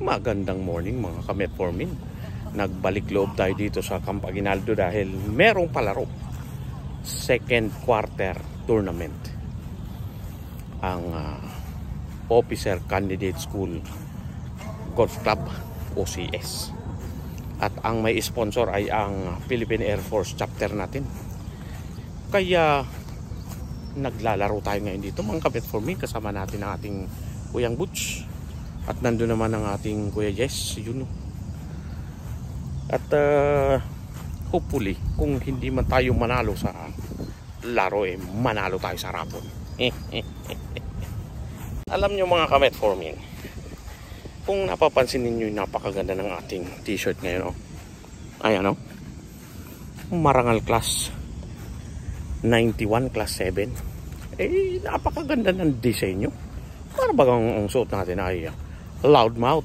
Magandang morning mga ka-Metformin. Nagbalik loob tayo dito sa Camp Aguinaldo dahil merong palaro. Second quarter tournament. Ang Officer Candidate School Golf Club, OCS. At ang may sponsor ay ang Philippine Air Force chapter natin. Kaya naglalaro tayo ngayon dito mga ka-Metformin. Kasama natin ang ating Kuyang Butch. At nandun naman ang ating Kuya Jess, yun. At hopefully, kung hindi man tayo manalo sa laro, manalo tayo sa rapon. Alam nyo mga ka-Metformin, kung napapansin ninyo yung napakaganda ng ating t-shirt ngayon, ayan Marangal class 91, class 7. Napakaganda ng disenyo. Para bagang ang suot natin ay loudmouth.